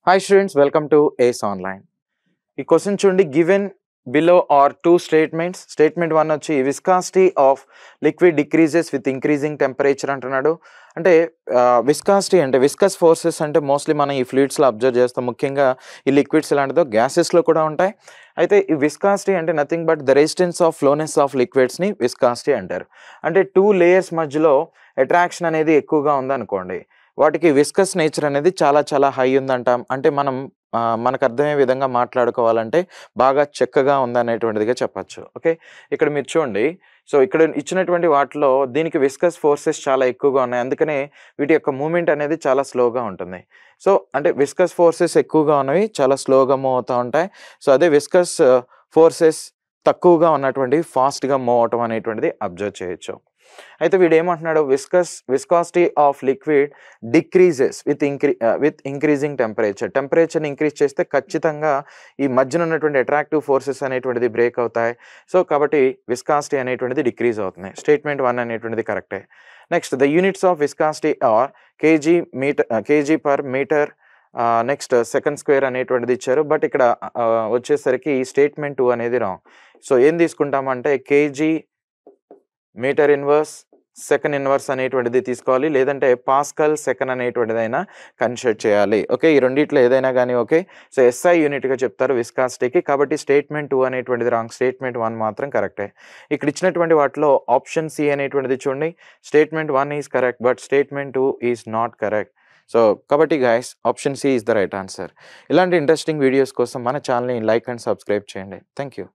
Hi students, welcome to ACE Online. ఈ question చూడండి, given below are two statements. Statement 1 వచ్చి viscosity of liquid decreases with increasing temperature అంటున్నాడు. అంటే viscosity అంటే viscous forces అంటే mostly మనం ఈ ఫ్లూయిడ్స్లో అబ్జర్వ్ చేస్తాం. ముఖ్యంగా ఈ లిక్విడ్స్ ఎలాంటిదో గ్యాసెస్లో కూడా ఉంటాయి. అయితే ఈ విస్కాసిటీ అంటే nothing but the resistance of flowness of లిక్విడ్స్ని విస్కాసిటీ అంటారు. అంటే టూ లేయర్స్ మధ్యలో అట్రాక్షన్ అనేది ఎక్కువగా ఉందనుకోండి, వాటికి విస్కస్ నేచర్ అనేది చాలా చాలా హై ఉందంటాం. అంటే మనం మనకు అర్థమయ్యే విధంగా మాట్లాడుకోవాలంటే బాగా చిక్కగా ఉందనేటువంటిదిగా చెప్పచ్చు. ఓకే, ఇక్కడ మీరు చూడండి. సో ఇక్కడ ఇచ్చినటువంటి వాటిలో దీనికి విస్కస్ ఫోర్సెస్ చాలా ఎక్కువగా ఉన్నాయి. అందుకనే వీటి యొక్క మూమెంట్ అనేది చాలా స్లోగా ఉంటుంది. సో అంటే విస్కస్ ఫోర్సెస్ ఎక్కువగా ఉన్నవి చాలా స్లోగా మూవ్ అవుతూ ఉంటాయి. సో అదే విస్కస్ ఫోర్సెస్ తక్కువగా ఉన్నటువంటివి ఫాస్ట్గా మూవ్ అవటం అనేటువంటిది అబ్జర్వ్ చేయొచ్చు. అయితే వీడు ఏమంటున్నాడు, viscosity of liquid decreases with increasing టెంపరేచర్ని ఇంక్రీజ్ చేస్తే ఖచ్చితంగా ఈ మధ్యన ఉన్నటువంటి అట్రాక్టివ్ ఫోర్సెస్ అనేటువంటిది బ్రేక్ అవుతాయి. సో కాబట్టి విస్కాసిటీ అనేటువంటిది డిక్రీజ్ అవుతుంది. స్టేట్మెంట్ 1 అనేటువంటిది కరెక్టే. Next, the units of viscosity are KG per metre, next second square అనేటువంటిది ఇచ్చారు. బట్ ఇక్కడ వచ్చేసరికి స్టేట్మెంట్ 2 అనేది రాంగ్. సో ఏం తీసుకుంటామంటే KG metre inverse second inverse అనేటువంటిది తీసుకోవాలి, లేదంటే పాస్కల్ సెకండ్ అనేటువంటిదైనా కన్సిడర్ చేయాలి. ఓకే, ఈ రెండిట్లో ఏదైనా కానీ ఓకే. సో ఎస్ఐ యూనిట్గా చెప్తారు విస్కాసిటీకి. కాబట్టి స్టేట్మెంట్ 2 అనేటువంటిది రాంగ్, స్టేట్మెంట్ 1 మాత్రం కరెక్టే. ఇక్కడ ఇచ్చినటువంటి వాటిలో ఆప్షన్ సి అనేటువంటిది చూడండి, statement 1 is correct but statement 2 is not correct. So కాబట్టి guys, option C is the right answer. ఇలాంటి ఇంట్రెస్టింగ్ వీడియోస్ కోసం మన ఛానల్ని లైక్ అండ్ సబ్స్క్రైబ్ చేయండి. Thank you.